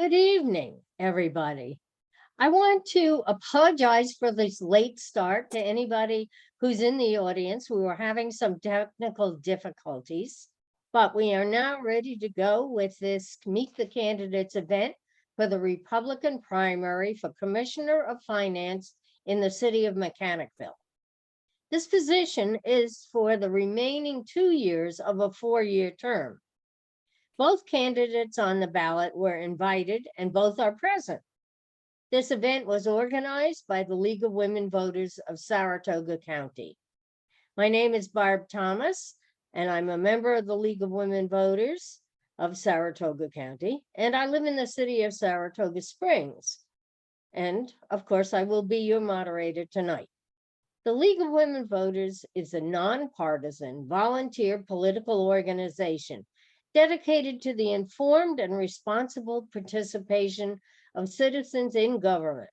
Good evening, everybody. I want to apologize for this late start to anybody who's in the audience. We were having some technical difficulties, but we are now ready to go with this Meet the Candidates event for the Republican primary for Commissioner of Finance in the city of Mechanicville. This position is for the remaining 2 years of a 4-year term. Both candidates on the ballot were invited and both are present. This event was organized by the League of Women Voters of Saratoga County. My name is Barb Thomas, and I'm a member of the League of Women Voters of Saratoga County, and I live in the city of Saratoga Springs. And of course, I will be your moderator tonight. The League of Women Voters is a nonpartisan, volunteer political organization dedicated to the informed and responsible participation of citizens in government.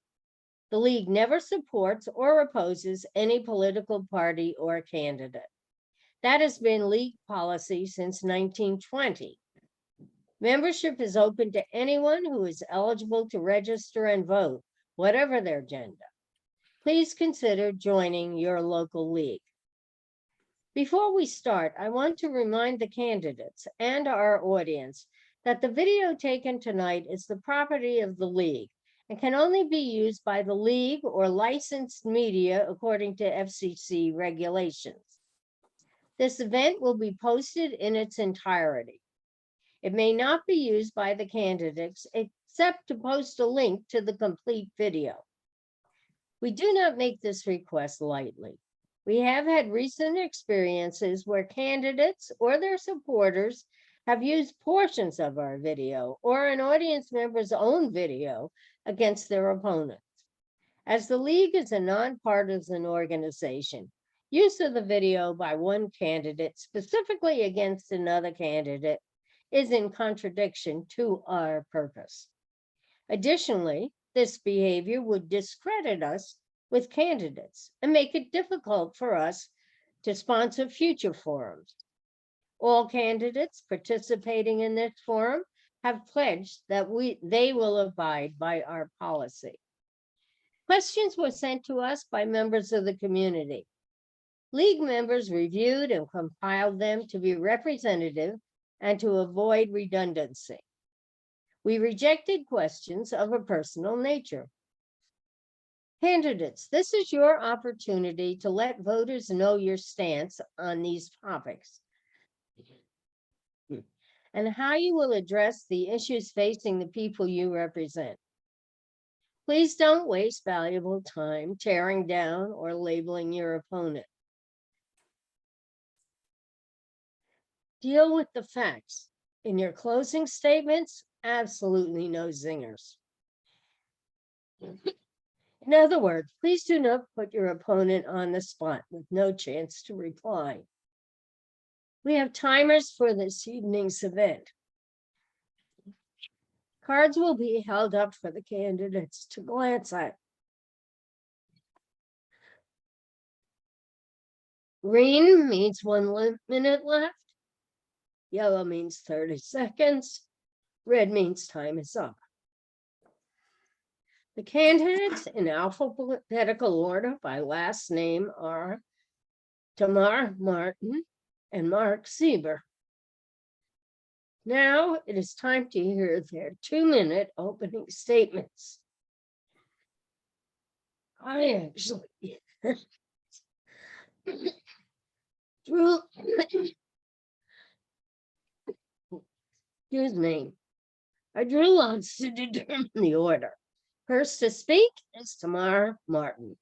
The League never supports or opposes any political party or candidate. That has been League policy since 1920. Membership is open to anyone who is eligible to register and vote, whatever their gender. Please consider joining your local league. Before we start, I want to remind the candidates and our audience that the video taken tonight is the property of the League and can only be used by the League or licensed media according to FCC regulations. This event will be posted in its entirety. It may not be used by the candidates except to post a link to the complete video. We do not make this request lightly. We have had recent experiences where candidates or their supporters have used portions of our video or an audience member's own video against their opponents. As the League is a nonpartisan organization, use of the video by one candidate specifically against another candidate is in contradiction to our purpose. Additionally, this behavior would discredit us with candidates and make it difficult for us to sponsor future forums. All candidates participating in this forum have pledged that they will abide by our policy. Questions were sent to us by members of the community. League members reviewed and compiled them to be representative and to avoid redundancy. We rejected questions of a personal nature. Candidates, this is your opportunity to let voters know your stance on these topics and how you will address the issues facing the people you represent. Please don't waste valuable time tearing down or labeling your opponent. Deal with the facts. In your closing statements, absolutely no zingers. In other words, please do not put your opponent on the spot with no chance to reply. We have timers for this evening's event. Cards will be held up for the candidates to glance at. Green means 1 minute left. Yellow means 30 seconds. Red means time is up. The candidates in alphabetical order by last name are Tamar Martin and Mark Seber. Now it is time to hear their 2-minute opening statements. I actually drew, excuse me, I drew lots to determine the order. First to speak is Tamar Martin.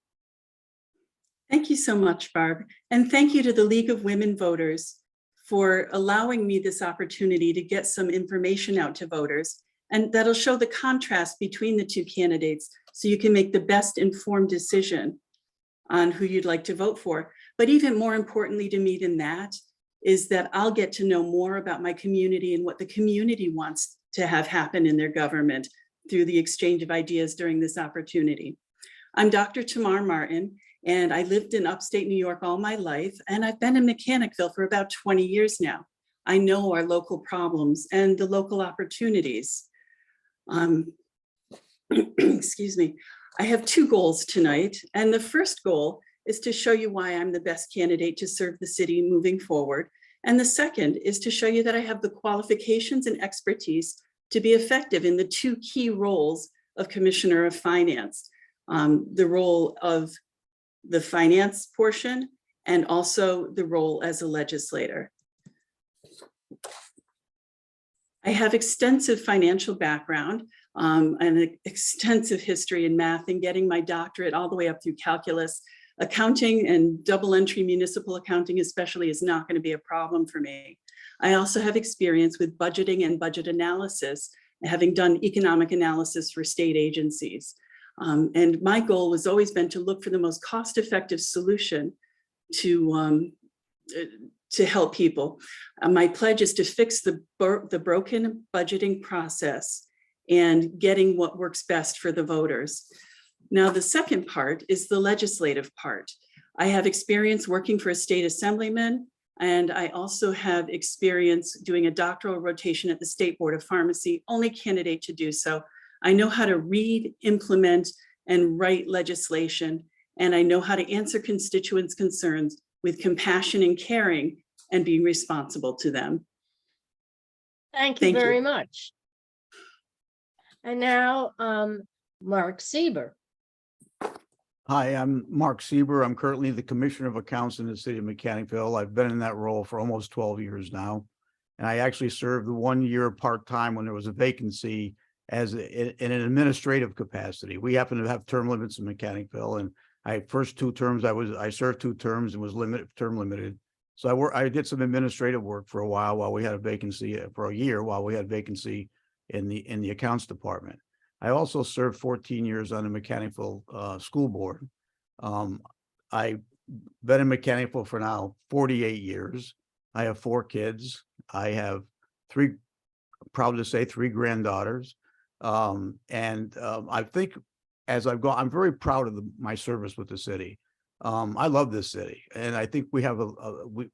Thank you so much, Barb. And thank you to the League of Women Voters for allowing me this opportunity to get some information out to voters. And that'll show the contrast between the two candidates so you can make the best informed decision on who you'd like to vote for. But even more importantly to me than that is that I'll get to know more about my community and what the community wants to have happen in their government through the exchange of ideas during this opportunity. I'm Dr. Tamar Martin, and I lived in upstate New York all my life, and I've been in Mechanicville for about 20 years now. I know our local problems and the local opportunities. Excuse me. I have two goals tonight, and the first goal is to show you why I'm the best candidate to serve the city moving forward. And the second is to show you that I have the qualifications and expertise to be effective in the two key roles of Commissioner of Finance, the role of the finance portion and also the role as a legislator. I have extensive financial background and an extensive history in math, and getting my doctorate all the way up through calculus. Accounting and double entry municipal accounting especially is not going to be a problem for me. I also have experience with budgeting and budget analysis, having done economic analysis for state agencies. And my goal has always been to look for the most cost-effective solution to help people. My pledge is to fix the broken budgeting process and getting what works best for the voters. Now, the second part is the legislative part. I have experience working for a state assemblyman, and I also have experience doing a doctoral rotation at the State Board of Pharmacy, only candidate to do so. I know how to read, implement, and write legislation, and I know how to answer constituents' concerns with compassion and caring and being responsible to them. Thank you very much. And now, Mark Seber. Hi, I'm Mark Seber. I'm currently the Commissioner of Accounts in the city of Mechanicville. I've been in that role for almost 12 years now. And I actually served the 1 year part-time when there was a vacancy as in an administrative capacity. We happen to have term limits in Mechanicville, and first 2 terms I served 2 terms and was term limited. So I did some administrative work for a while we had a vacancy for a year while we had vacancy in the accounts department. I also served 14 years on the Mechanicville school board. I've been in Mechanicville for now 48 years. I have 4 kids. I have 3, proud to say, 3 granddaughters. I think as I've gone, I'm very proud of my service with the city. I love this city, and I think we have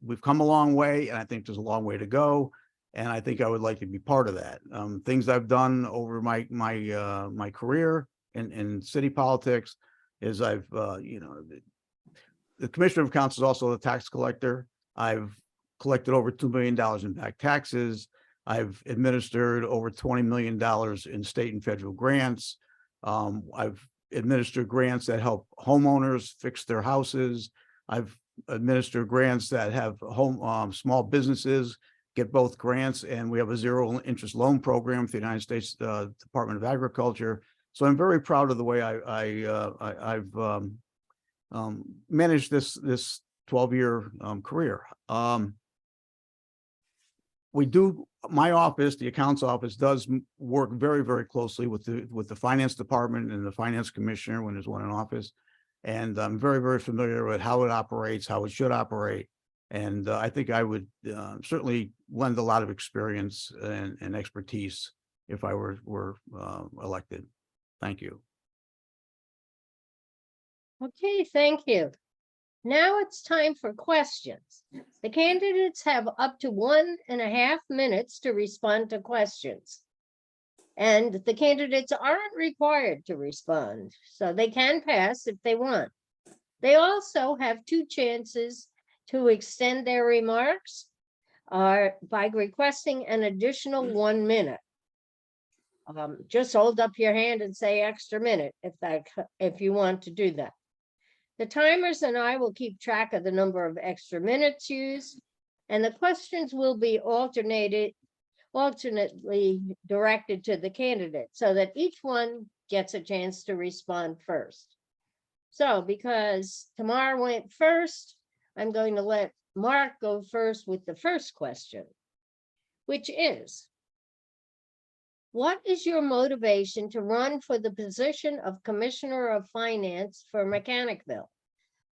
we've come a long way, and I think there's a long way to go. And I think I would like to be part of that. Things I've done over my career in city politics is I've the Commissioner of Accounts is also the tax collector. I've collected over $2 million in back taxes. I've administered over $20 million in state and federal grants. I've administered grants that help homeowners fix their houses. I've administered grants that have small businesses get both grants, and we have a 0 interest loan program for the United States Department of Agriculture. So I'm very proud of the way I've managed this 12-year career. My office, the accounts office, does work very, very closely with the finance department and the finance commissioner when there's one in office. And I'm very, very familiar with how it operates, how it should operate. And I think I would certainly lend a lot of experience and expertise if I were elected. Thank you. Okay, thank you. Now it's time for questions. The candidates have up to 1.5 minutes to respond to questions. And the candidates aren't required to respond, so they can pass if they want. They also have 2 chances to extend their remarks by requesting an additional 1 minute. Just hold up your hand and say extra minute if you want to do that. The timers and I will keep track of the number of extra minutes used, and the questions will be alternately directed to the candidate so that each one gets a chance to respond first. So because Tamar went first, I'm going to let Mark go first with the first question, which is, what is your motivation to run for the position of Commissioner of Finance for Mechanicville?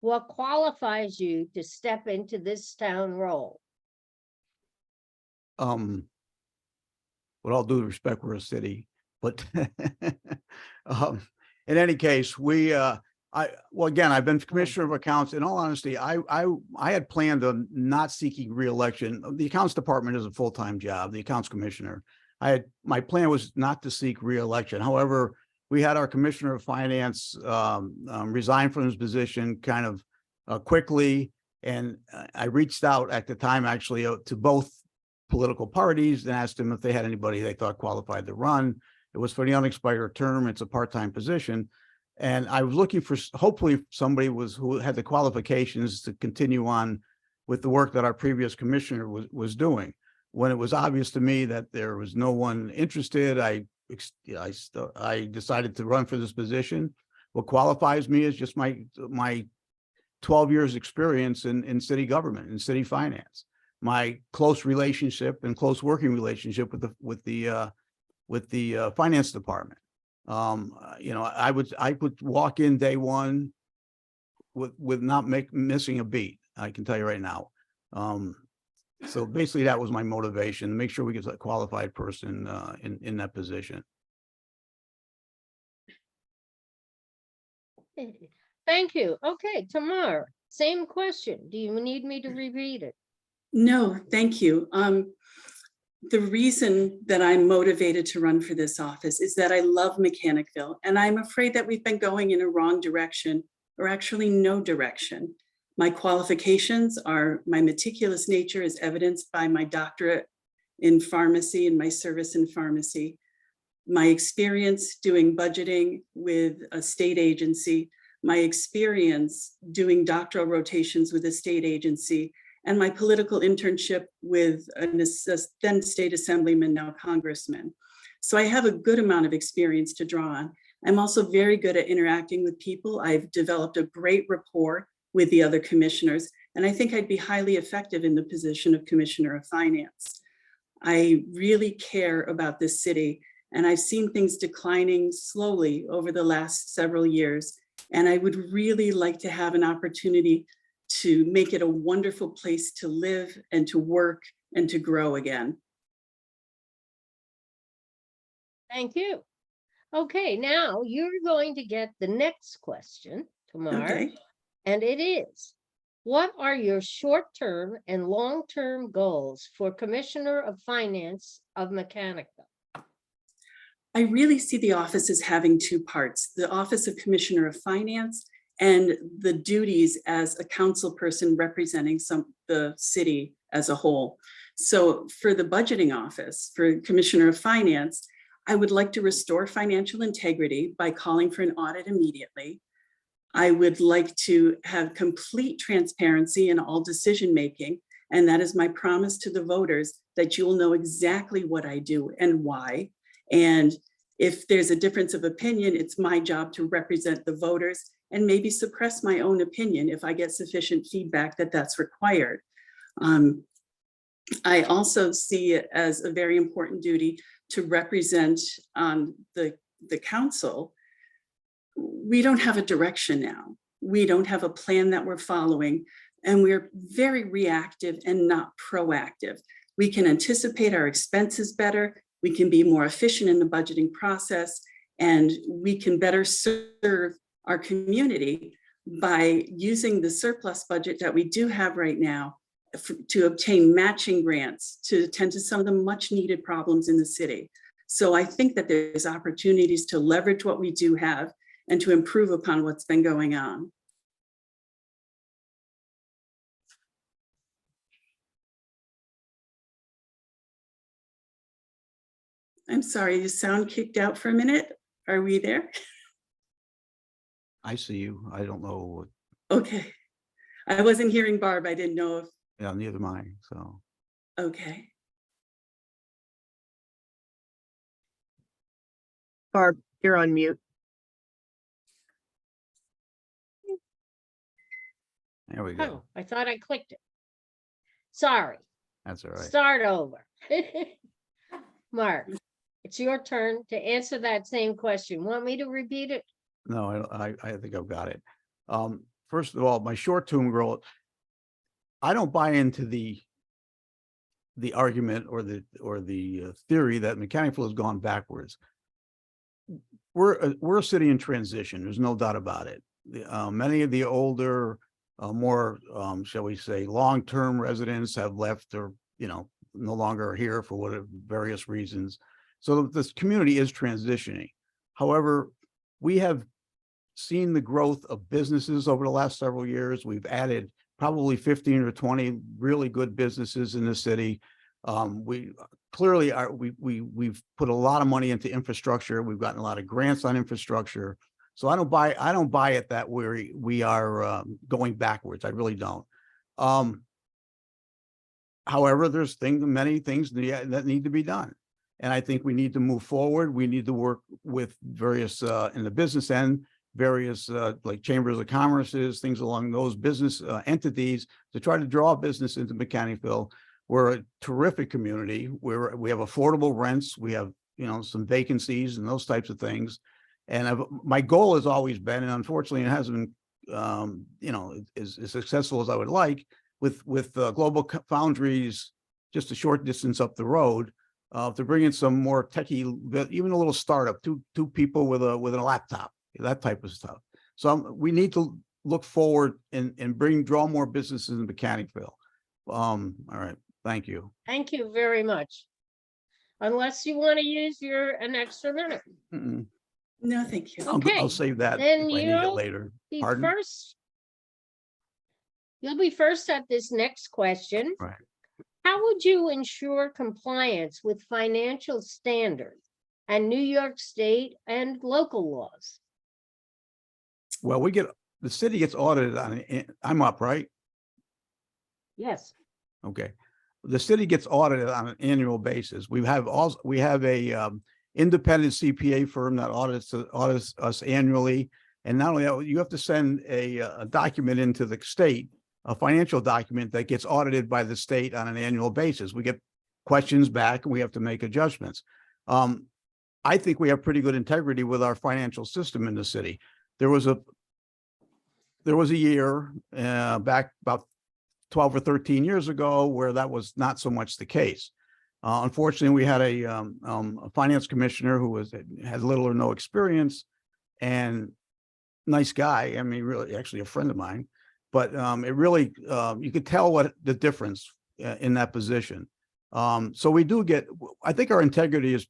What qualifies you to step into this town role? With all due respect, we're a city, but in any case, again, I've been Commissioner of Accounts. In all honesty, I had planned on not seeking re-election. The accounts department is a full-time job, the accounts commissioner. my plan was not to seek reelection. However, we had our Commissioner of Finance resign from his position kind of quickly. And I reached out at the time actually to both political parties and asked them if they had anybody they thought qualified to run. It was for the unexpired term. It's a part-time position. And I was looking for hopefully somebody who had the qualifications to continue on with the work that our previous commissioner was doing. When it was obvious to me that there was no one interested, I decided to run for this position. What qualifies me is just my 12 years experience in city government and city finance, my close relationship and close working relationship with the finance department. I would walk in day one with not missing a beat. I can tell you right now. So basically that was my motivation, to make sure we get a qualified person in that position. Thank you. Okay, Tamar, same question. Do you need me to repeat it? No, thank you. The reason that I'm motivated to run for this office is that I love Mechanicville, and I'm afraid that we've been going in a wrong direction, or actually no direction. My qualifications are my meticulous nature is evidenced by my doctorate in pharmacy and my service in pharmacy, my experience doing budgeting with a state agency, my experience doing doctoral rotations with a state agency, and my political internship with a then state assemblyman, now congressman. So I have a good amount of experience to draw on. I'm also very good at interacting with people. I've developed a great rapport with the other commissioners, and I think I'd be highly effective in the position of Commissioner of Finance. I really care about this city, and I've seen things declining slowly over the last several years, and I would really like to have an opportunity to make it a wonderful place to live and to work and to grow again. Thank you. Okay, now you're going to get the next question, Tamar. Okay. And it is, what are your short-term and long-term goals for Commissioner of Finance of Mechanicville? I really see the office as having two parts, the Office of Commissioner of Finance and the duties as a council person representing the city as a whole. So for the budgeting office, for Commissioner of Finance, I would like to restore financial integrity by calling for an audit immediately. I would like to have complete transparency in all decision-making, and that is my promise to the voters, that you will know exactly what I do and why. And if there's a difference of opinion, it's my job to represent the voters and maybe suppress my own opinion if I get sufficient feedback that that's required. I also see it as a very important duty to represent the council. We don't have a direction now. We don't have a plan that we're following, and we're very reactive and not proactive. We can anticipate our expenses better. We can be more efficient in the budgeting process, and we can better serve our community by using the surplus budget that we do have right now to obtain matching grants to attend to some of the much needed problems in the city. So I think that there's opportunities to leverage what we do have and to improve upon what's been going on. I'm sorry, you sound kicked out for a minute. Are we there? I see you. I don't know. Okay. I wasn't hearing Barb. I didn't know if. Yeah, neither mine. So. Okay. Barb, you're on mute. There we go. Oh, I thought I clicked it. Sorry. That's all right. Start over. Mark, it's your turn to answer that same question. Want me to repeat it? No, I think I've got it. First of all, my short-term goal, I don't buy into the argument or the theory that Mechanicville has gone backwards. We're a city in transition. There's no doubt about it. Many of the older, more shall we say, long-term residents have left, or no longer are here for various reasons. So this community is transitioning. However, we have seen the growth of businesses over the last several years. We've added probably 15 or 20 really good businesses in the city. We clearly are, we've put a lot of money into infrastructure. We've gotten a lot of grants on infrastructure. So I don't buy it that we are going backwards. I really don't. However, there's many things that need to be done. And I think we need to move forward. We need to work with various, in the business end, various like chambers of commerces, things along those business entities to try to draw business into Mechanicville. We're a terrific community where we have affordable rents. We have, some vacancies and those types of things. And my goal has always been, and unfortunately it hasn't been, as successful as I would like, with Global Foundries just a short distance up the road, to bring in some more techie, even a little startup, two people with a laptop, that type of stuff. So we need to look forward and draw more businesses in Mechanicville. All right, thank you. Thank you very much. Unless you want to use an extra minute. Mm-mm. No, thank you. Okay, I'll save that then if I need it you'll later. be Pardon? first. You'll be first at this next question. Right. How would you ensure compliance with financial standards and New York State and local laws? Well, the city gets audited on, I'm up, right? Yes. Okay. The city gets audited on an annual basis. We have a independent CPA firm that audits us annually. And not only that, you have to send a document into the state, a financial document that gets audited by the state on an annual basis. We get questions back and we have to make adjustments. I think we have pretty good integrity with our financial system in the city. There was a year back about 12 or 13 years ago where that was not so much the case. Unfortunately, we had a finance commissioner who had little or no experience, and nice guy. I mean, really, actually a friend of mine. But it really, you could tell what the difference in that position. So we do I think our integrity is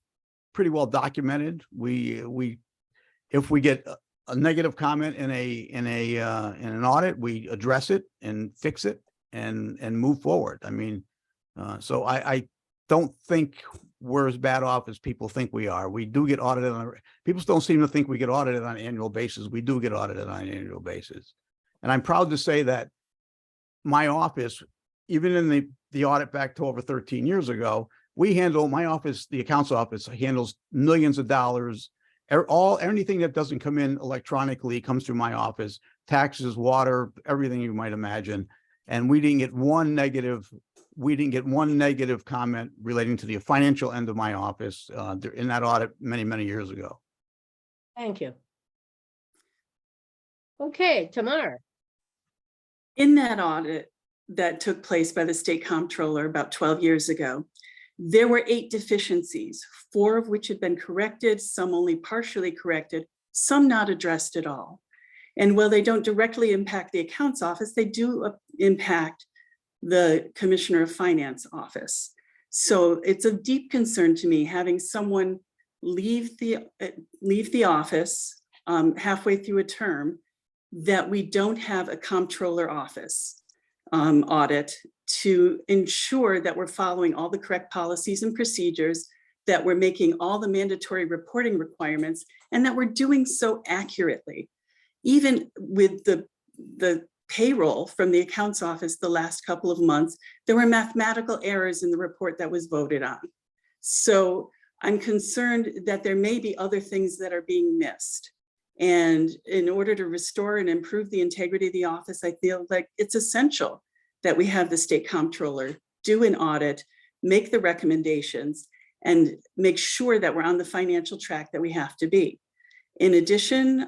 pretty well documented. If we get a negative comment in an audit, we address it and fix it and move forward. I mean, so I don't think we're as bad off as people think we are. We do get audited people don't seem to think we get audited on an annual basis. We do get audited on an annual basis. And I'm proud to say that my office, even in the audit back to over 13 years ago, my office, the accounts office, handles millions of dollars. Anything that doesn't come in electronically comes through my office, taxes, water, everything you might imagine. And we didn't get one negative comment relating to the financial end of my office in that audit many, many years ago. Thank you. Okay, Tamar. In that audit that took place by the state comptroller about 12 years ago, there were 8 deficiencies, 4 of which had been corrected, some only partially corrected, some not addressed at all. And while they don't directly impact the accounts office, they do impact the Commissioner of Finance office. So it's of deep concern to me having someone leave the office halfway through a term, that we don't have a comptroller office audit to ensure that we're following all the correct policies and procedures, that we're making all the mandatory reporting requirements, and that we're doing so accurately. Even with the payroll from the accounts office the last couple of months, there were mathematical errors in the report that was voted on. So I'm concerned that there may be other things that are being missed. And in order to restore and improve the integrity of the office, I feel like it's essential that we have the state comptroller do an audit, make the recommendations, and make sure that we're on the financial track that we have to be. In addition,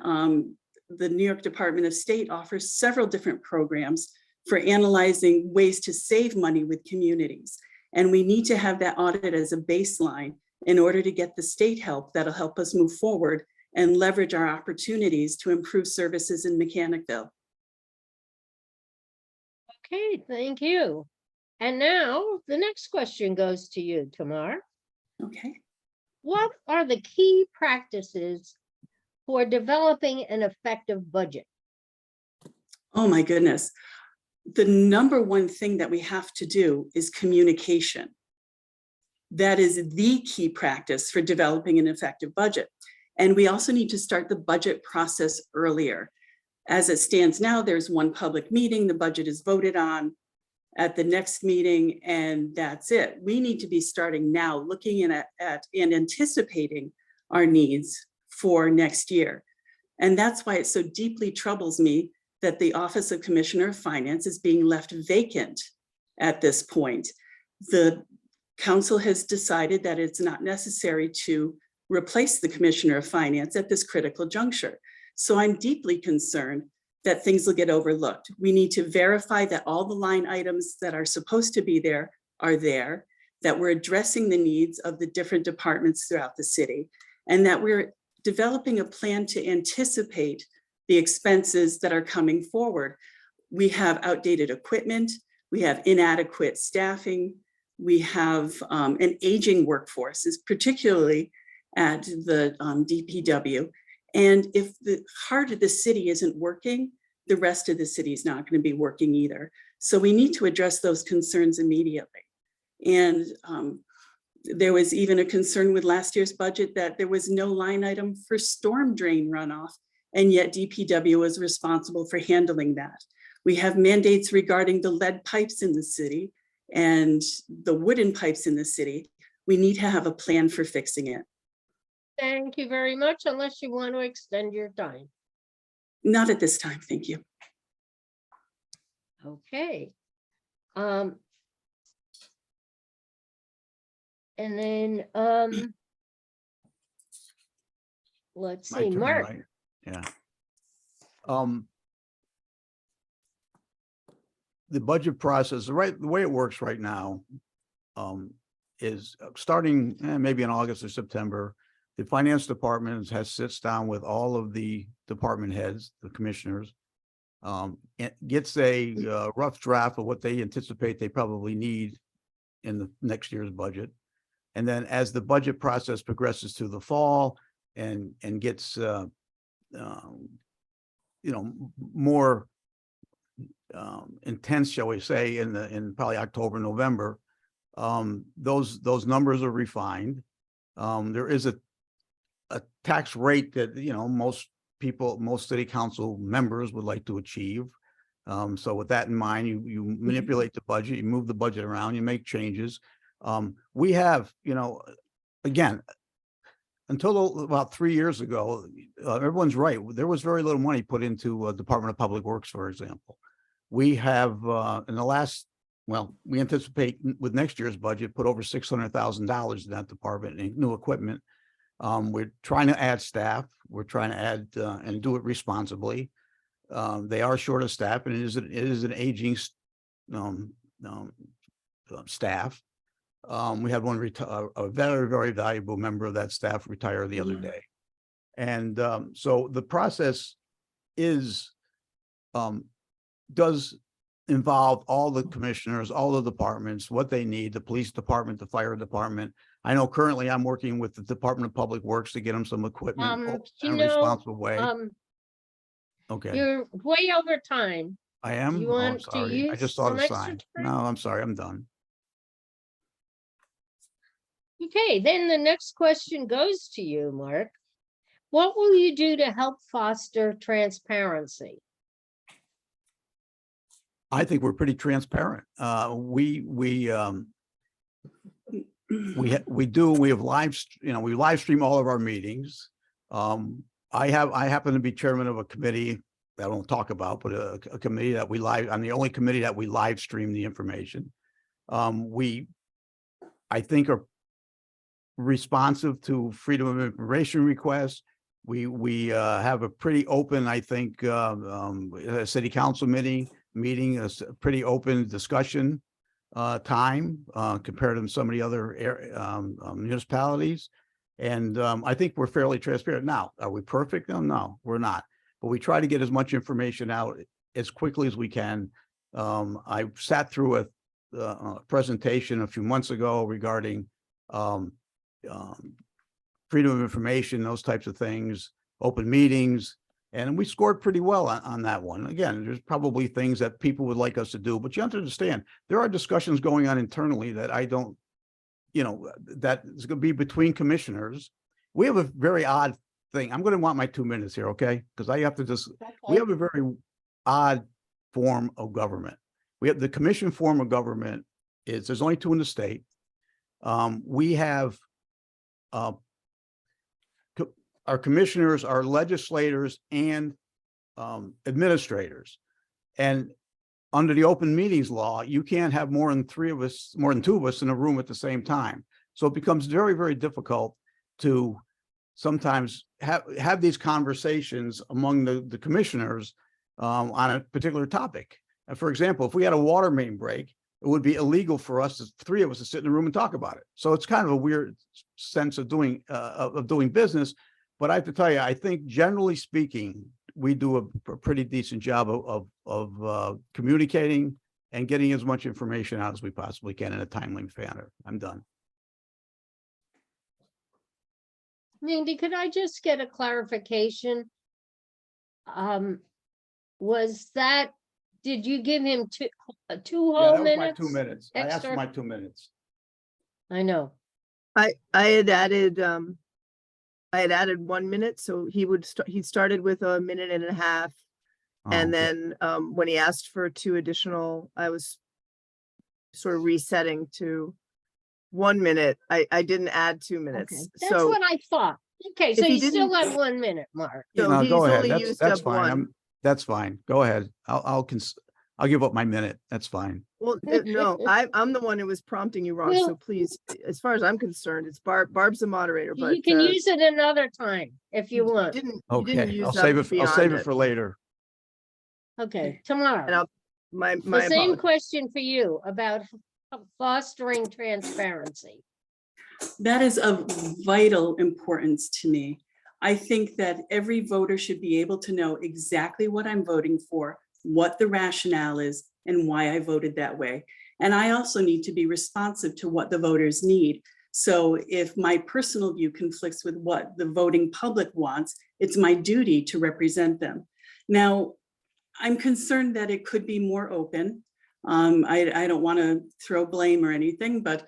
the New York Department of State offers several different programs for analyzing ways to save money with communities. And we need to have that audit as a baseline in order to get the state help that'll help us move forward and leverage our opportunities to improve services in Mechanicville. Okay, thank you. And now the next question goes to you, Tamar. Okay. what are the key practices for developing an effective budget? Oh my goodness. The number one thing that we have to do is communication. That is the key practice for developing an effective budget. And we also need to start the budget process earlier. As it stands now, there's one public meeting, the budget is voted on at the next meeting, and that's it. We need to be starting now, looking at and anticipating our needs for next year. And that's why it so deeply troubles me that the Office of Commissioner of Finance is being left vacant at this point. The council has decided that it's not necessary to replace the Commissioner of Finance at this critical juncture. So I'm deeply concerned that things will get overlooked. We need to verify that all the line items that are supposed to be there are there, that we're addressing the needs of the different departments throughout the city, and that we're developing a plan to anticipate the expenses that are coming forward. We have outdated equipment, we have inadequate staffing, we have an aging workforce, particularly at the DPW. And if the heart of the city isn't working, the rest of the city is not going to be working either. So we need to address those concerns immediately. And there was even a concern with last year's budget that there was no line item for storm drain runoff, and yet DPW was responsible for handling that. We have mandates regarding the lead pipes in the city and the wooden pipes in the city. We need to have a plan for fixing it. Thank you very much, unless you want to extend your time. Not at this time, thank you. Okay. And then, let's My see, turn, Mark. right? Yeah. The budget process, the way it works right now, is starting maybe in August or September. The finance department sits down with all of the department heads, the commissioners, and gets a rough draft of what they anticipate they probably need in the next year's budget. And then as the budget process progresses through the fall and gets more intense, shall we say, in probably October, November, those numbers are refined. There is a tax rate that most city council members would like to achieve. So with that in mind, you manipulate the budget, you move the budget around, you make changes. We have, again, until about 3 years ago, everyone's right. There was very little money put into Department of Public Works, for example. We have in the last, we anticipate with next year's budget, put over $600,000 in that department in new equipment. We're trying to add staff. We're trying to add and do it responsibly. They are short of staff, and it is an aging staff. We had a very, very valuable member of that staff retire the other day. And so the process does involve all the commissioners, all the departments, what they need, the police department, the fire department. I know currently I'm working with the Department of Public Works to get them some equipment in a responsible way. Okay. You're way over time. I am? You Oh, want I'm to sorry. I use just saw some the extra sign. time? No, I'm sorry. I'm done. Okay, then the next question goes to you, Mark. What will you do to help foster transparency? I think we're pretty transparent. We have we live stream all of our meetings. I happen to be chairman of a committee that I won't talk about, but a committee that I'm the only committee that we live stream the information. I think are responsive to freedom of information requests. We have a pretty open, I think, city council meeting, a pretty open discussion time compared to some of the other municipalities. And I think we're fairly transparent. Now, are we perfect? No, we're not. But we try to get as much information out as quickly as we can. I sat through a presentation a few months ago regarding freedom of information, those types of things, open meetings. And we scored pretty well on that one. Again, there's probably things that people would like us to do, but you have to understand, there are discussions going on internally that I don't, that is going to be between commissioners. We have a very odd thing. I'm going to want my 2 minutes here, okay? Because I have to just, we have a very odd form of government. We have the commission form of government is, there's only 2 in the state. We have, our commissioners are legislators and administrators. And under the open meetings law, you can't have more than 2 of us in a room at the same time. So it becomes very, very difficult to sometimes have these conversations among the commissioners on a particular topic. And for example, if we had a water main break, it would be illegal for us, 3 of us, to sit in a room and talk about it. So it's kind of a weird sense of doing business. But I have to tell you, I think generally speaking, we do a pretty decent job of communicating and getting as much information out as we possibly can in a timely manner. I'm done. Mandy, could I just get a clarification? Was that, did you give him two Yeah, whole that was my minutes? 2 minutes. I asked for extra? my 2 minutes. I know. I had added 1 minute, so he started with 1.5 minutes. Oh, And okay. then when he asked for 2 additional, I was sort of resetting to 1 minute. I didn't add 2 Okay, minutes. that's So, what I thought. Okay, so he you still didn't- got 1 minute, Mark. so No, he's go ahead. only That's used that's up fine. one. That's fine. Go ahead. I'll give up my minute. That's fine. Well, no, I'm the one who was prompting you wrong. Well- So please, as far as I'm concerned, it's Barb's the moderator, but You can use it another time if you you want. didn't Okay, use I'll up save it. I'll save beyond it for later. Okay, And tomorrow. my The same apologies. question for you about fostering transparency. That is of vital importance to me. I think that every voter should be able to know exactly what I'm voting for, what the rationale is, and why I voted that way. And I also need to be responsive to what the voters need. So if my personal view conflicts with what the voting public wants, it's my duty to represent them. Now, I'm concerned that it could be more open. I don't want to throw blame or anything, but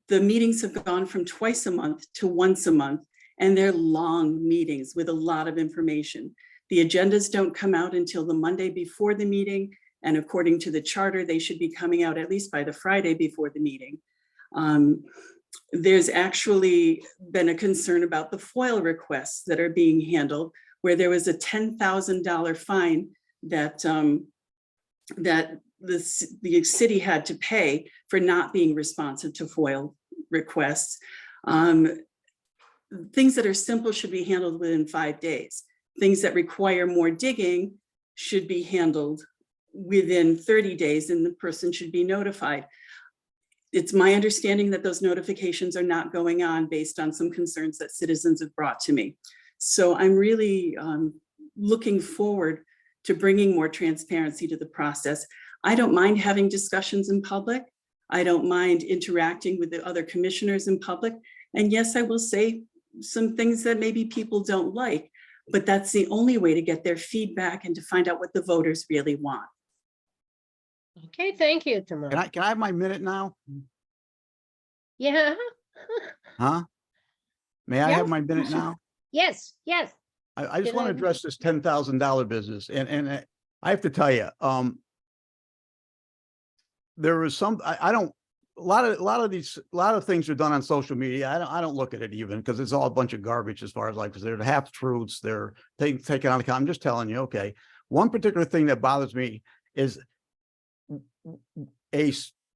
the meetings have gone from twice a month to once a month, and they're long meetings with a lot of information. The agendas don't come out until the Monday before the meeting, and according to the charter, they should be coming out at least by the Friday before the meeting. There's actually been a concern about the FOIL requests that are being handled, where there was a $10,000 fine that the city had to pay for not being responsive to FOIL requests. Things that are simple should be handled within 5 days. Things that require more digging should be handled within 30 days, and the person should be notified. It's my understanding that those notifications are not going on based on some concerns that citizens have brought to me. So I'm really looking forward to bringing more transparency to the process. I don't mind having discussions in public. I don't mind interacting with the other commissioners in public. And yes, I will say some things that maybe people don't like, but that's the only way to get their feedback and to find out what the voters really want. Okay, thank you, Tamar. Can I have my minute now? Yeah, Huh? May I Yeah. have my minute now? yes, yes. I just Can want to I- address this $10,000 business, and I have to tell you, there was some, I don't, a lot of things are done on social media. I don't look at it even, because it's all a bunch of garbage as far as like, because they're the half truths, they're taken on account. I'm just telling you, okay. One particular thing that bothers me is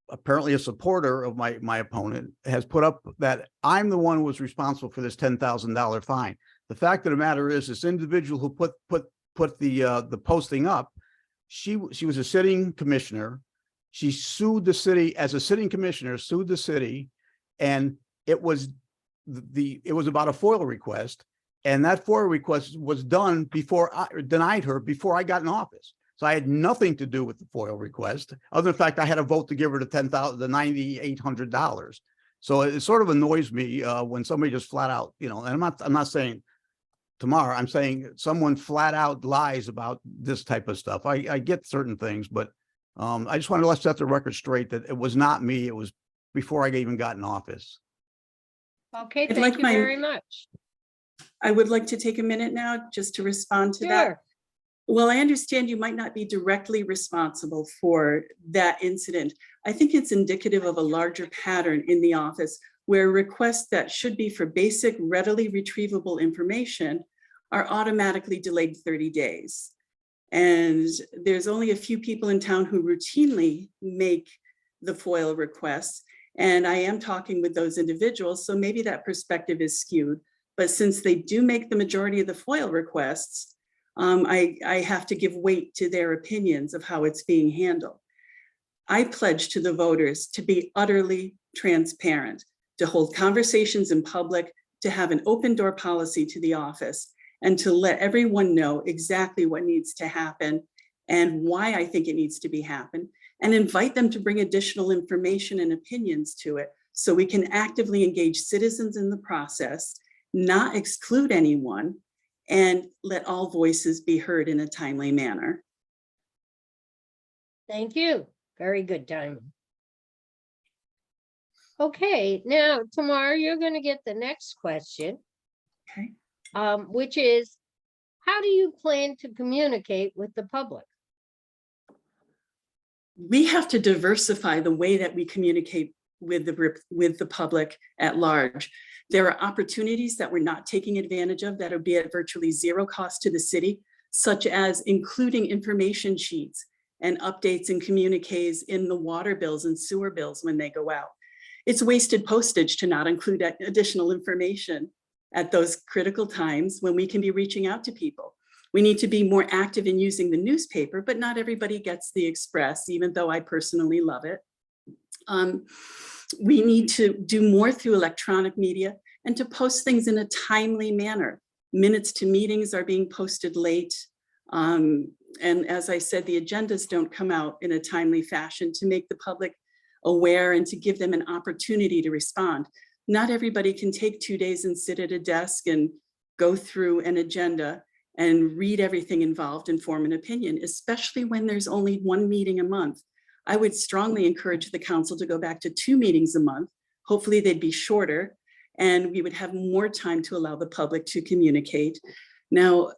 apparently a supporter of my opponent has put up that I'm the one who was responsible for this $10,000 fine. The fact of the matter is, this individual who put the posting up, she was a sitting commissioner. She sued the city as a sitting commissioner, sued the city, and it was about a FOIL request, and that FOIL request was done denied her before I got in office. So I had nothing to do with the FOIL request, other than the fact I had a vote to give her the $9,800. So it sort of annoys me when somebody just flat out, and I'm not saying Tamar, I'm saying someone flat out lies about this type of stuff. I get certain things, but I just wanted to set the record straight that it was not me. It was before I even got in office. Okay, I'd thank like you my- very much. I would like to take a minute now just to respond to that. Sure. Well, I understand you might not be directly responsible for that incident. I think it's indicative of a larger pattern in the office where requests that should be for basic, readily retrievable information are automatically delayed 30 days. And there's only a few people in town who routinely make the FOIL requests. And I am talking with those individuals, so maybe that perspective is skewed. But since they do make the majority of the FOIL requests, I have to give weight to their opinions of how it's being handled. I pledge to the voters to be utterly transparent, to hold conversations in public, to have an open door policy to the office, and to let everyone know exactly what needs to happen and why I think it needs to be happen, and invite them to bring additional information and opinions to it so we can actively engage citizens in the process, not exclude anyone, and let all voices be heard in a timely manner. Thank you. Very good timing. Okay, now, Tamar, you're going to get the next question, Okay. which is, how do you plan to communicate with the public? We have to diversify the way that we communicate with the public at large. There are opportunities that we're not taking advantage of that will be at virtually zero cost to the city, such as including information sheets and updates and communiques in the water bills and sewer bills when they go out. It's wasted postage to not include additional information at those critical times when we can be reaching out to people. We need to be more active in using the newspaper, but not everybody gets the Express, even though I personally love it. We need to do more through electronic media and to post things in a timely manner. Minutes to meetings are being posted late. And as I said, the agendas don't come out in a timely fashion to make the public aware and to give them an opportunity to respond. Not everybody can take 2 days and sit at a desk and go through an agenda and read everything involved and form an opinion, especially when there's only one meeting a month. I would strongly encourage the council to go back to 2 meetings a month. Hopefully they'd be shorter and we would have more time to allow the public to communicate. Now,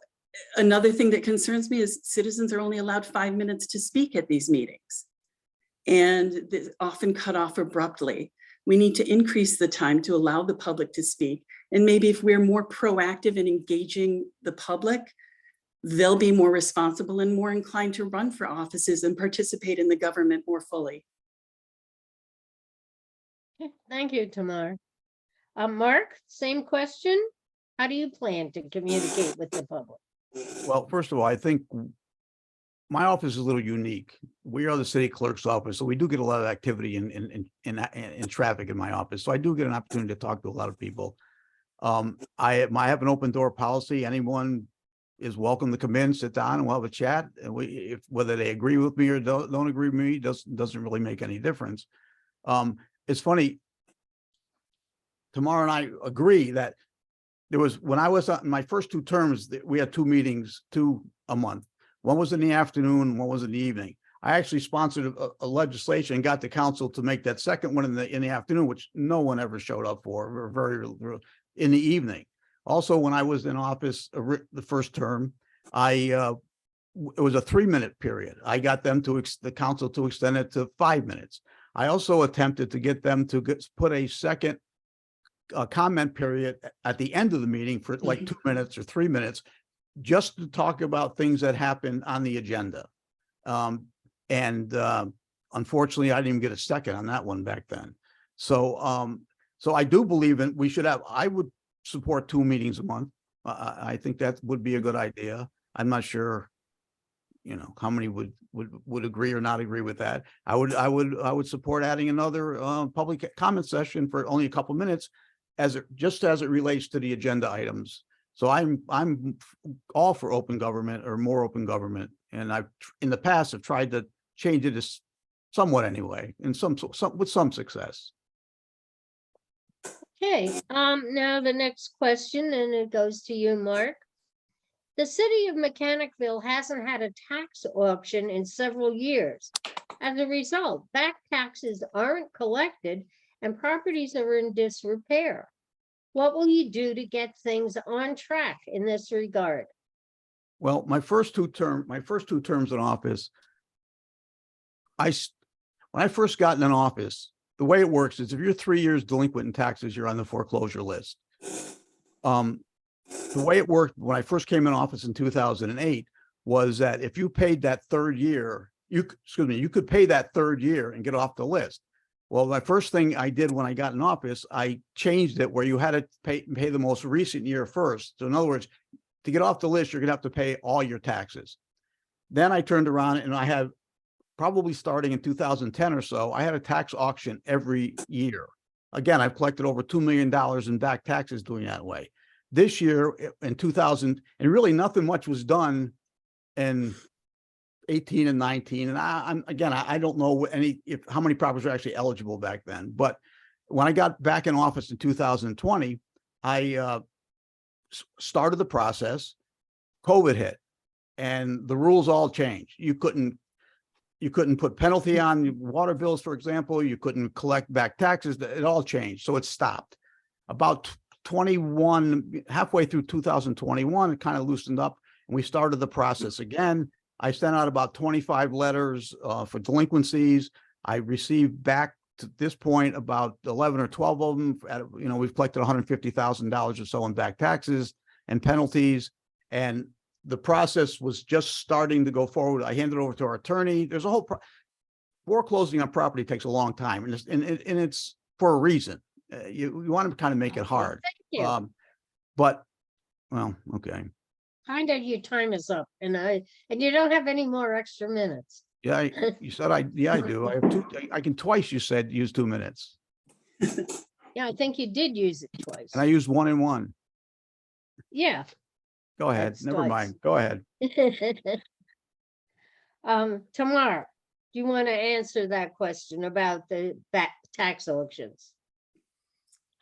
another thing that concerns me is citizens are only allowed 5 minutes to speak at these meetings, and they're often cut off abruptly. We need to increase the time to allow the public to speak. And maybe if we're more proactive in engaging the public, they'll be more responsible and more inclined to run for offices and participate in the government more fully. Okay, thank you, Tamar. Mark, same question. How do you plan to communicate with the public? Well, first of all, I think my office is a little unique. We are the city clerk's office, so we do get a lot of activity in traffic in my office. So I do get an opportunity to talk to a lot of people. I have an open door policy. Anyone is welcome to come in, sit down, and we'll have a chat. And whether they agree with me or don't agree with me doesn't really make any difference. It's funny. Tamar and I agree that there was, when I was on my first 2 terms, we had 2 meetings, 2 a month. One was in the afternoon, one was in the evening. I actually sponsored a legislation and got the council to make that second one in the afternoon, which no one ever showed up for, in the evening. Also, when I was in office the first term, it was a 3-minute period. I got them the council to extend it to 5 minutes. I also attempted to get them to put a second comment period at the end of the meeting for like 2 minutes or 3 minutes, just to talk about things that happened on the agenda. Unfortunately, I didn't even get a second on that one back then. So I do believe we should have, I would support 2 meetings a month. I think that would be a good idea. I'm not sure, how many would agree or not agree with that. I would support adding another public comment session for only a couple minutes, just as it relates to the agenda items. So I'm all for open government or more open government, and I've in the past have tried to change it somewhat anyway, and with some success. Okay, now the next question, and it goes to you, Mark. The city of Mechanicville hasn't had a tax auction in several years. As a result, back taxes aren't collected and properties are in disrepair. What will you do to get things on track in this regard? Well, my first two terms in office, when I first got in office, the way it works is if you're 3 years delinquent in taxes, you're on the foreclosure list. The way it worked when I first came in office in 2008 was that if you paid that third year, you could pay that third year and get off the list. Well, my first thing I did when I got in office, I changed it where you had to pay the most recent year first. So in other words, to get off the list, you're gonna have to pay all your taxes. Then I turned around and I had, probably starting in 2010 or so, I had a tax auction every year. Again, I've collected over $2 million in back taxes doing that way. This year in 2000, and really nothing much was done in 18 and 19. And I don't know how many properties were actually eligible back then. But when I got back in office in 2020, I started the process. COVID hit and the rules all changed. You couldn't put penalty on water bills, for example. You couldn't collect back taxes. It all changed. So it stopped. About halfway through 2021, it kind of loosened up and we started the process again. I sent out about 25 letters for delinquencies. I received back to this point about 11 or 12 of them. We've collected $150,000 or so in back taxes and penalties. And the process was just starting to go forward. I handed it over to our attorney. There's a whole foreclosing on property takes a long time, and it's for a reason. You want to kind of make it hard. Thank you. But well, okay. Kind of your time is up and you don't have any more extra minutes. Yeah, you said I do. I have two. I can twice. You said use 2 minutes. Yeah, I think you did use it twice. And I used 1 and 1. Yeah. Go ahead. That's Never twice. mind. Go ahead. Tamar, do you want to answer that question about the back tax auctions?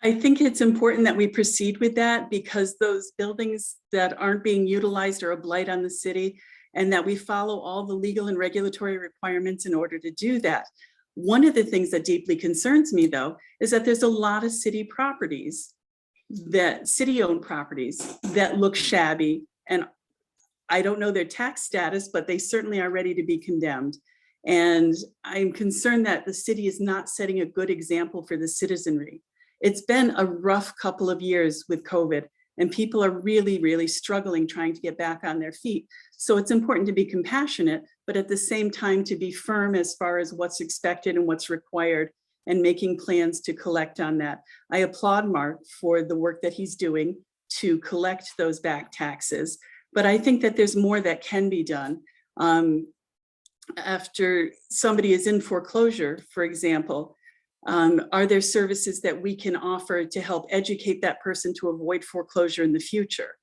I think it's important that we proceed with that because those buildings that aren't being utilized are a blight on the city, and that we follow all the legal and regulatory requirements in order to do that. One of the things that deeply concerns me, though, is that there's a lot of city properties, that city-owned properties that look shabby, and I don't know their tax status, but they certainly are ready to be condemned. And I'm concerned that the city is not setting a good example for the citizenry. It's been a rough couple of years with COVID, and people are really, really struggling trying to get back on their feet. So it's important to be compassionate, but at the same time to be firm as far as what's expected and what's required, and making plans to collect on that. I applaud Mark for the work that he's doing to collect those back taxes, but I think that there's more that can be done. After somebody is in foreclosure, for example, are there services that we can offer to help educate that person to avoid foreclosure in the future?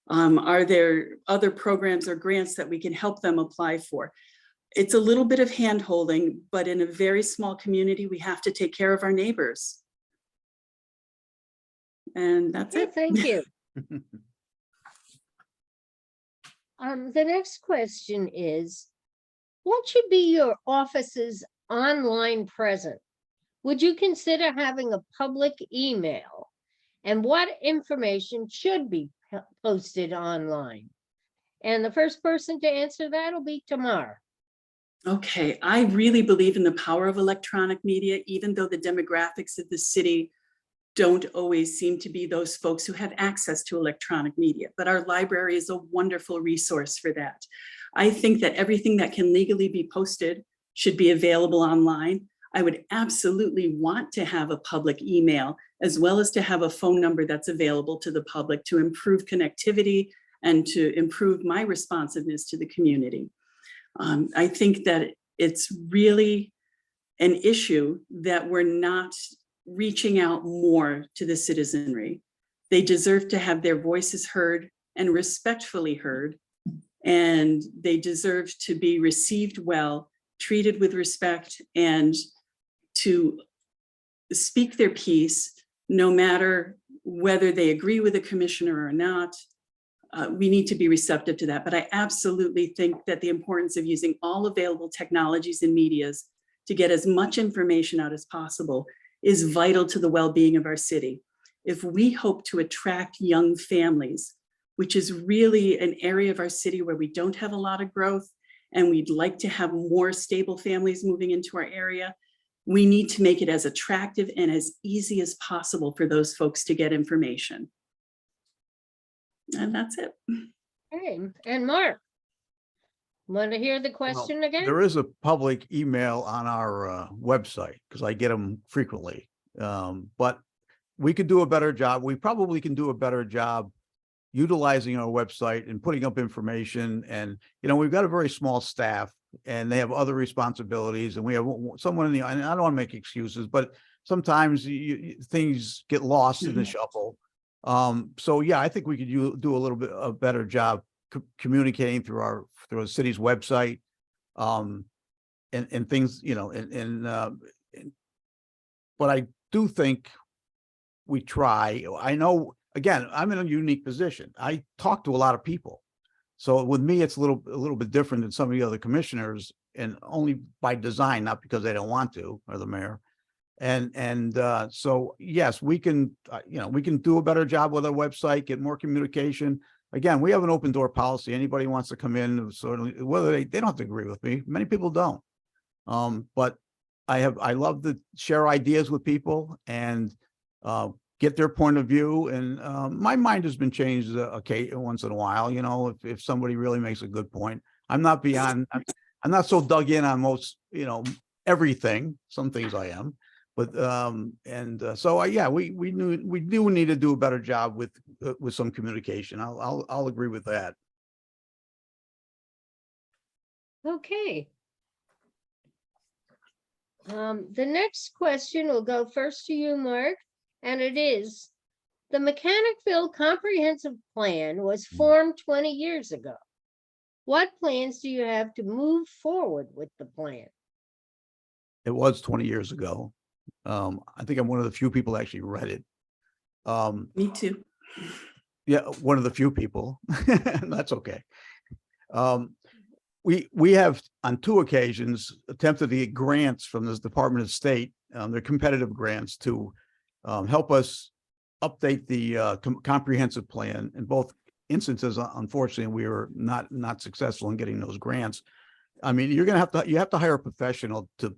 Are there other programs or grants that we can help them apply for? It's a little bit of hand-holding, but in a very small community, we have to take care of our neighbors. And that's it. Thank you. The next question is, what should be your office's online presence? Would you consider having a public email? And what information should be posted online? And the first person to answer that will be Tamar. Okay, I really believe in the power of electronic media, even though the demographics of the city don't always seem to be those folks who have access to electronic media, but our library is a wonderful resource for that. I think that everything that can legally be posted should be available online. I would absolutely want to have a public email, as well as to have a phone number that's available to the public to improve connectivity and to improve my responsiveness to the community. I think that it's really an issue that we're not reaching out more to the citizenry. They deserve to have their voices heard and respectfully heard, and they deserve to be received well, treated with respect, and to speak their piece no matter whether they agree with the commissioner or not. We need to be receptive to that. But I absolutely think that the importance of using all available technologies and medias to get as much information out as possible is vital to the well-being of our city. If we hope to attract young families, which is really an area of our city where we don't have a lot of growth, and we'd like to have more stable families moving into our area, we need to make it as attractive and as easy as possible for those folks to get information. And that's it. Okay, and Mark, want to hear the question again? There is a public email on our website because I get them frequently. But we could do a better job. We probably can do a better job utilizing our website and putting up information. And, we've got a very small staff and they have other responsibilities, and we have someone and I don't want to make excuses, but sometimes things get lost in the shuffle. So yeah, I think we could do a little bit a better job communicating through the city's website, and things, but I do think we try. I know, again, I'm in a unique position. I talk to a lot of people. So with me, it's a little bit different than some of the other commissioners, and only by design, not because they don't want to, or the mayor. And so, yes, we can do a better job with our website, get more communication. Again, we have an open door policy. Anybody wants to come in, certainly, whether they don't have to agree with me. Many people don't. But I love to share ideas with people and get their point of view. And my mind has been changed once in a while. If somebody really makes a good point, I'm not so dug in on most, everything. Some things I am. But so yeah, we do need to do a better job with some communication. I'll agree with that. Okay. The next question will go first to you, Mark, and it is, the Mechanicville Comprehensive Plan was formed 20 years ago. What plans do you have to move forward with the plan? It was 20 years ago. I think I'm one of the few people that actually read it. Me too. Yeah, one of the few people. That's okay. We have on 2 occasions attempted to get grants from this Department of State. They're competitive grants to help us update the comprehensive plan. In both instances, unfortunately, we were not successful in getting those grants. I mean, you have to hire a professional to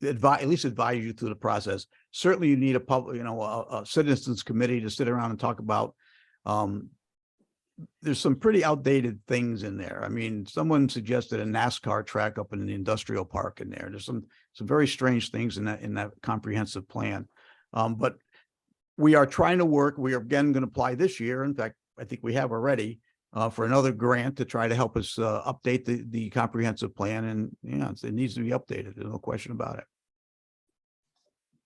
at least advise you through the process. Certainly, you need a citizens committee to sit around and talk about. There's some pretty outdated things in there. I mean, someone suggested a NASCAR track up in the industrial park in there. There's some very strange things in that comprehensive plan. But we are trying to work. We are again going to apply this year. In fact, I think we have already for another grant to try to help us update the comprehensive plan. And it needs to be updated. There's no question about it.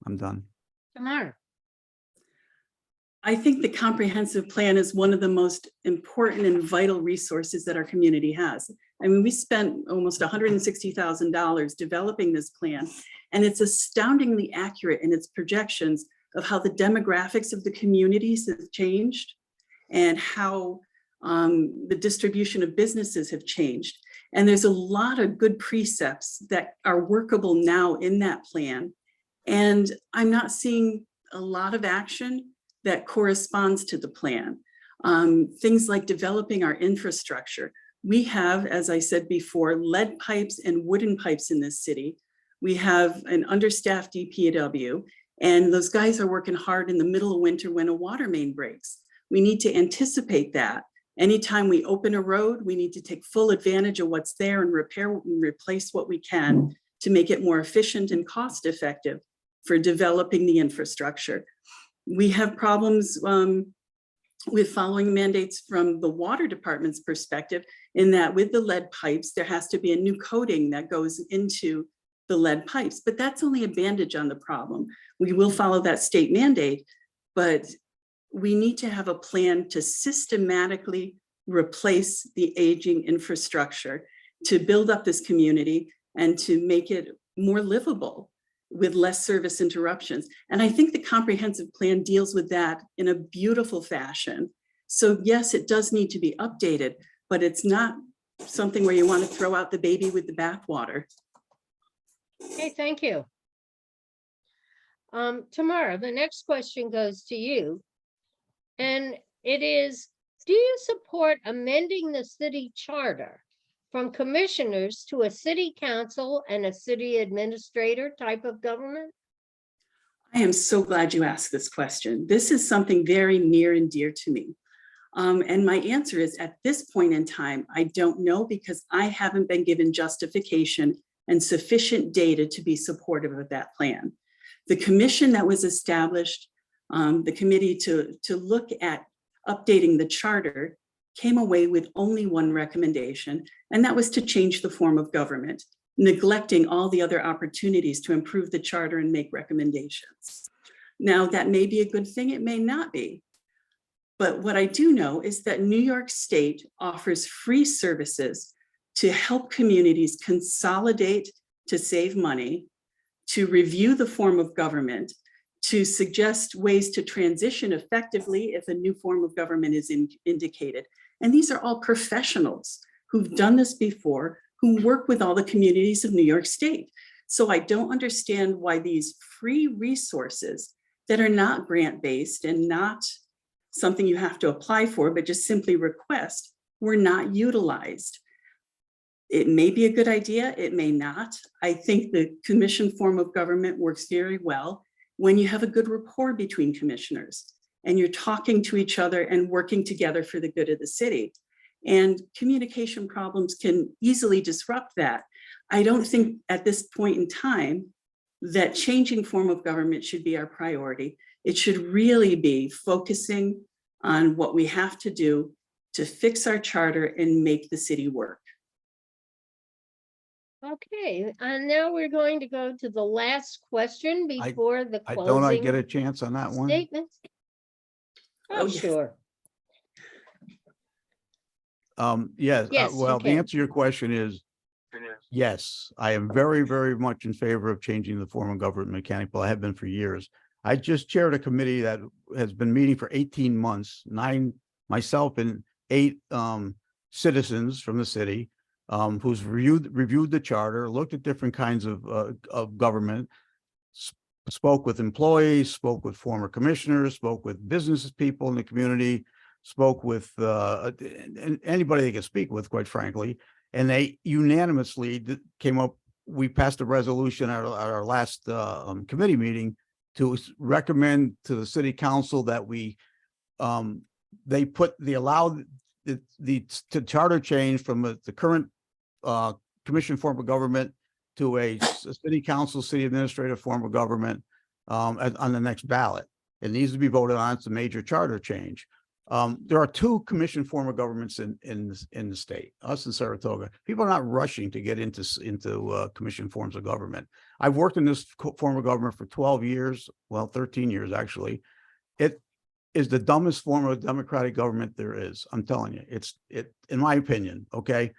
I'm done. Tamar. I think the comprehensive plan is one of the most important and vital resources that our community has. I mean, we spent almost $160,000 developing this plan, and it's astoundingly accurate in its projections of how the demographics of the communities have changed and how the distribution of businesses have changed. And there's a lot of good precepts that are workable now in that plan. And I'm not seeing a lot of action that corresponds to the plan. Things like developing our infrastructure. We have, as I said before, lead pipes and wooden pipes in this city. We have an understaffed DPW, and those guys are working hard in the middle of winter when a water main breaks. We need to anticipate that. Anytime we open a road, we need to take full advantage of what's there and repair and replace what we can to make it more efficient and cost effective for developing the infrastructure. We have problems with following mandates from the water department's perspective, in that with the lead pipes, there has to be a new coating that goes into the lead pipes, but that's only a bandage on the problem. We will follow that state mandate, but we need to have a plan to systematically replace the aging infrastructure, to build up this community and to make it more livable. with less service interruptions. And I think the comprehensive plan deals with that in a beautiful fashion. So yes, it does need to be updated, but it's not something where you want to throw out the baby with the bathwater. Okay, thank you. Tamara, the next question goes to you. And it is, do you support amending the city charter from commissioners to a city council and a city administrator type of government? I am so glad you asked this question. This is something very near and dear to me. And my answer is, at this point in time, I don't know, because I haven't been given justification and sufficient data to be supportive of that plan. The commission that was established, the committee to look at updating the charter, came away with only one recommendation, and that was to change the form of government, neglecting all the other opportunities to improve the charter and make recommendations. Now, that may be a good thing, it may not be. But what I do know is that New York State offers free services to help communities consolidate to save money, to review the form of government, to suggest ways to transition effectively if a new form of government is indicated. And these are all professionals who've done this before, who work with all the communities of New York State. So I don't understand why these free resources that are not grant-based and not something you have to apply for, but just simply request, were not utilized. It may be a good idea, it may not. I think the commission form of government works very well when you have a good rapport between commissioners and you're talking to each other and working together for the good of the city. And communication problems can easily disrupt that. I don't think at this point in time that changing form of government should be our priority. It should really be focusing on what we have to do to fix our charter and make the city work. Okay, and now we're going to go to the last question before the Don't I get a closing chance on that one? statements. Oh, Oh, yes. sure. Yes, Yes, you well, the can. answer to your question is, yes, I am very, very much in favor of changing the form of government in Mechanicville. I have been for years. I just chaired a committee that has been meeting for 18 months, myself and 8 citizens from the city, who's reviewed the charter, looked at different kinds of government, spoke with employees, spoke with former commissioners, spoke with business people in the community, spoke with anybody they could speak with, quite frankly, and they unanimously came up. We passed a resolution at our last committee meeting to recommend to the city council that they allow the charter change from the current commission form of government to a city council, city administrative form of government on the next ballot. It needs to be voted on. It's a major charter change. There are 2 commission form of governments in the state, us and Saratoga. People are not rushing to get into commission forms of government. I've worked in this form of government for 12 years, well, 13 years actually. It is the dumbest form of democratic government there is. I'm telling you, it's in my opinion. Okay,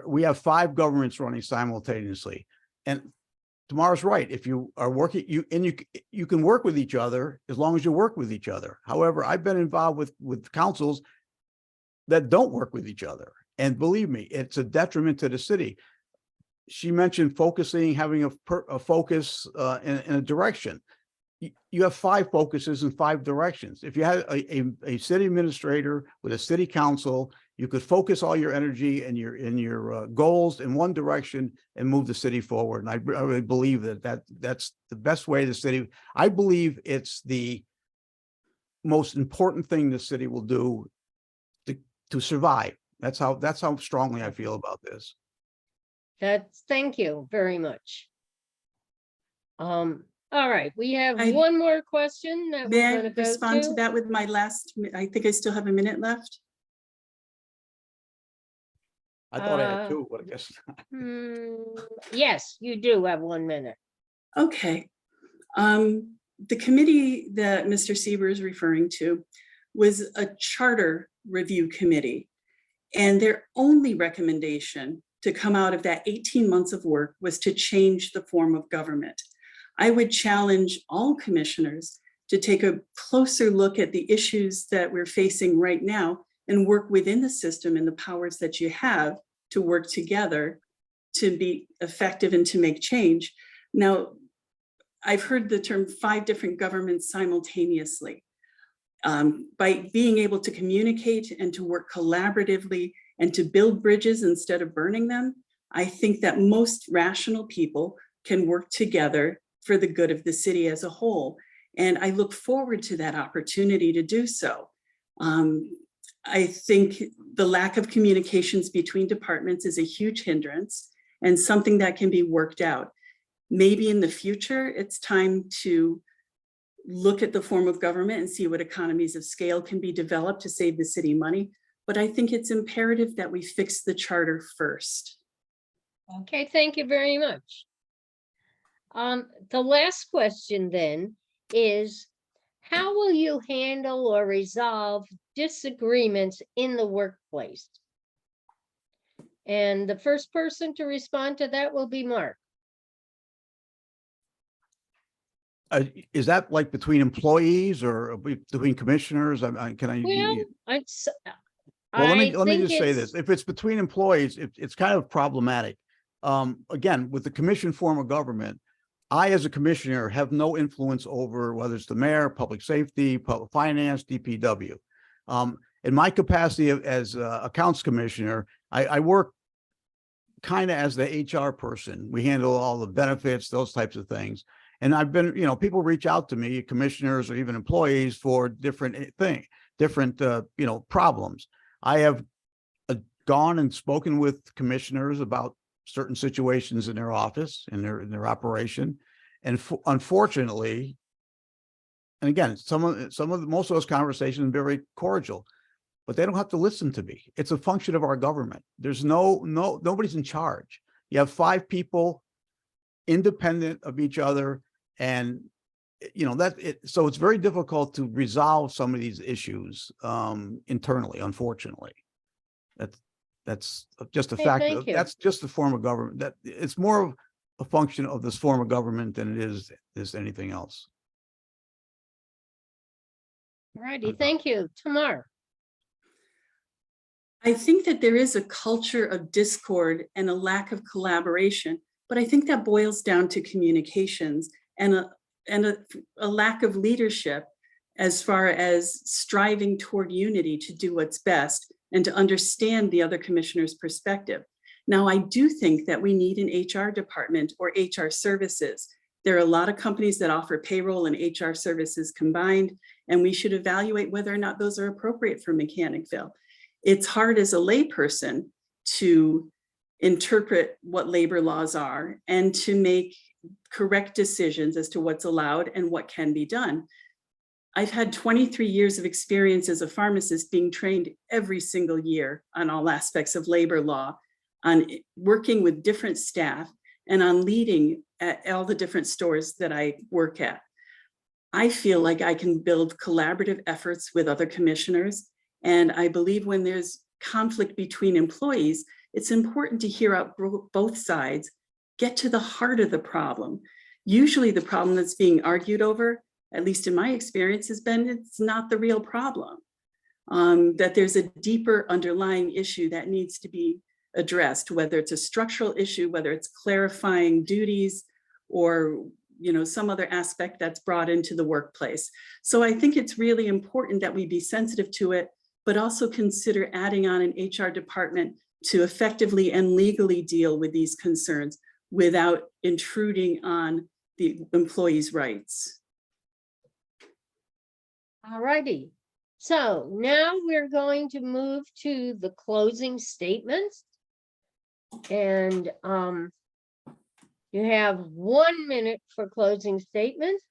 we have 5 governments running simultaneously, and Tamara's right. If you are working, you can work with each other as long as you work with each other. However, I've been involved with councils that don't work with each other, and believe me, it's a detriment to the city. She mentioned focusing, having a focus in a direction. You have 5 focuses in 5 directions. If you had a city administrator with a city council, you could focus all your energy and your goals in one direction and move the city forward. And I really believe that's the best way the city. I believe it's the most important thing the city will do to survive. That's how strongly I feel about this. Thank you very much. All right, we have I- one more question that May we're I going to go respond to to. that with my last, I think I still have a minute left. I thought I had 2, but I guess not. Yes, you do have 1 minute. Okay. The committee that Mr. Seber is referring to was a charter review committee. And their only recommendation to come out of that 18 months of work was to change the form of government. I would challenge all commissioners to take a closer look at the issues that we're facing right now and work within the system and the powers that you have to work together to be effective and to make change. Now, I've heard the term 5 different governments simultaneously. By being able to communicate and to work collaboratively and to build bridges instead of burning them, I think that most rational people can work together for the good of the city as a whole. And I look forward to that opportunity to do so. I think the lack of communications between departments is a huge hindrance and something that can be worked out. Maybe in the future, it's time to look at the form of government and see what economies of scale can be developed to save the city money. But I think it's imperative that we fix the charter first. Okay, thank you very much. The last question then is, how will you handle or resolve disagreements in the workplace? And the first person to respond to that will be Mark. Is that like between employees or between commissioners? Can I? Well, Well, let me think just say it's- this. If it's between employees, it's kind of problematic. Again, with the commission form of government, I, as a commissioner, have no influence over whether it's the mayor, public safety, public finance, DPW. In my capacity as accounts commissioner, I work kind of as the HR person. We handle all the benefits, those types of things. And I've been, people reach out to me, commissioners or even employees, for different problems. I have gone and spoken with commissioners about certain situations in their office, in their operation. And unfortunately, and again, most of those conversations are very cordial, but they don't have to listen to me. It's a function of our government. There's nobody's in charge. You have 5 people independent of each other. And so it's very difficult to resolve some of these issues internally, unfortunately. That's just a fact. thank you. That's just the form of government. That it's more of a function of this form of government than it is anything else. All righty, thank you. Tamar. I think that there is a culture of discord and a lack of collaboration, but I think that boils down to communications and a lack of leadership as far as striving toward unity to do what's best and to understand the other commissioner's perspective. Now, I do think that we need an HR department or HR services. There are a lot of companies that offer payroll and HR services combined, and we should evaluate whether or not those are appropriate for Mechanicville. It's hard as a layperson to interpret what labor laws are and to make correct decisions as to what's allowed and what can be done. I've had 23 years of experience as a pharmacist, being trained every single year on all aspects of labor law, on working with different staff, and on leading at all the different stores that I work at. I feel like I can build collaborative efforts with other commissioners. And I believe when there's conflict between employees, it's important to hear out both sides, get to the heart of the problem. Usually the problem that's being argued over, at least in my experience, has been it's not the real problem, that there's a deeper underlying issue that needs to be addressed, whether it's a structural issue, whether it's clarifying duties, or some other aspect that's brought into the workplace. So I think it's really important that we be sensitive to it, but also consider adding on an HR department to effectively and legally deal with these concerns without intruding on the employees' rights. All righty. So now we're going to move to the closing statements. And you have 1 minute for closing statements.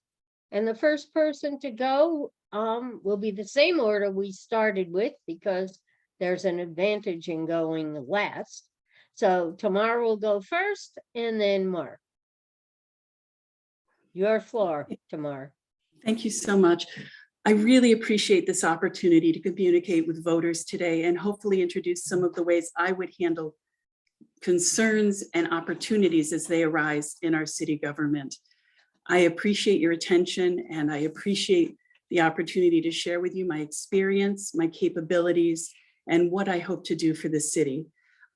And the first person to go will be the same order we started with, because there's an advantage in going last. So Tamar will go first, and then Mark. Your floor, Tamar. Thank you so much. I really appreciate this opportunity to communicate with voters today and hopefully introduce some of the ways I would handle concerns and opportunities as they arise in our city government. I appreciate your attention, and I appreciate the opportunity to share with you my experience, my capabilities, and what I hope to do for the city.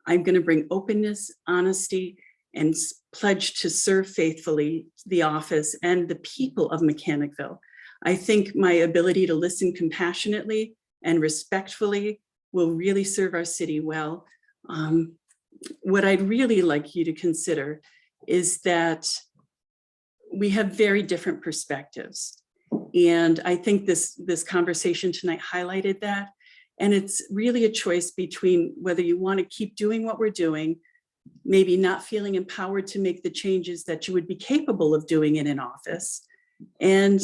I'm going to bring openness, honesty, and pledge to serve faithfully the office and the people of Mechanicville. I think my ability to listen compassionately and respectfully will really serve our city well. What I'd really like you to consider is that we have very different perspectives. And I think this conversation tonight highlighted that. And it's really a choice between whether you want to keep doing what we're doing, maybe not feeling empowered to make the changes that you would be capable of doing in an office. And,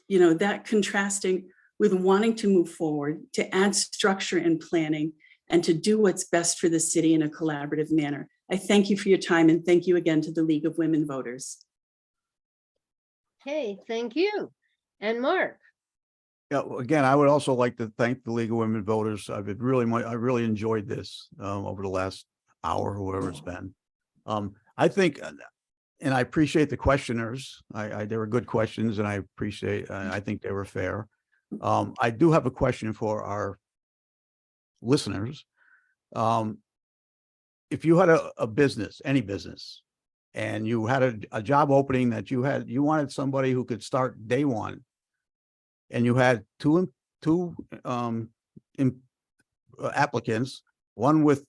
you know, that contrasting with wanting to move forward, to add structure and planning, and to do what's best for the city in a collaborative manner. I thank you for your time, and thank you again to the League of Women Voters. Okay, thank you. And Mark? Yeah, well, again, I would also like to thank the League of Women Voters. I really enjoyed this over the last hour, whoever it's been. I think, and I appreciate the questioners. They were good questions, and I think they were fair. I do have a question for our listeners. If you had a business, any business, and you had a job opening that you wanted somebody who could start day one, and you had two applicants, one with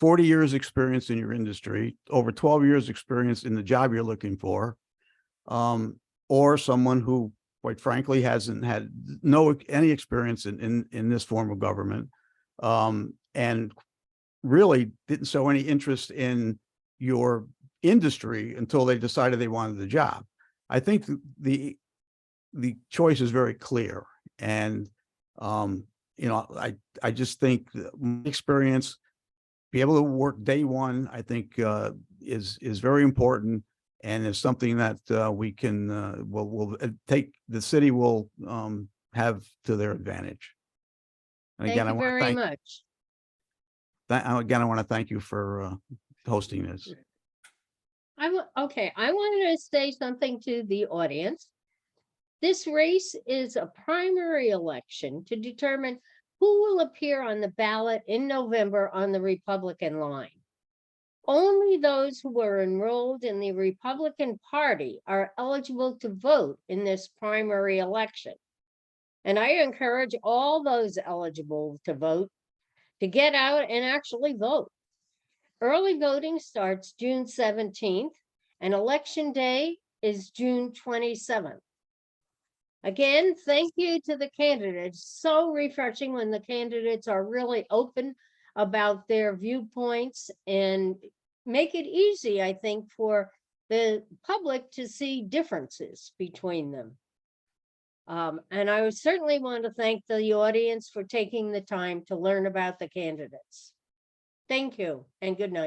40 years experience in your industry, over 12 years experience in the job you're looking for, or someone who, quite frankly, hasn't had any experience in this form of government, and really didn't show any interest in your industry until they decided they wanted the job. I think the choice is very clear, and you know, I just think my experience, be able to work day one, I think is very important, and is something that we can will take the city will have to their advantage. And Thank again, I you want to very thank much. again, I want to thank you for hosting this. Okay, I wanted to say something to the audience. This race is a primary election to determine who will appear on the ballot in November on the Republican line. Only those who were enrolled in the Republican Party are eligible to vote in this primary election. And I encourage all those eligible to vote to get out and actually vote. Early voting starts June 17th, and election day is June 27th. Again, thank you to the candidates. So refreshing when the candidates are really open about their viewpoints and make it easy, I think, for the public to see differences between them. And I would certainly want to thank the audience for taking the time to learn about the candidates. Thank you and good night.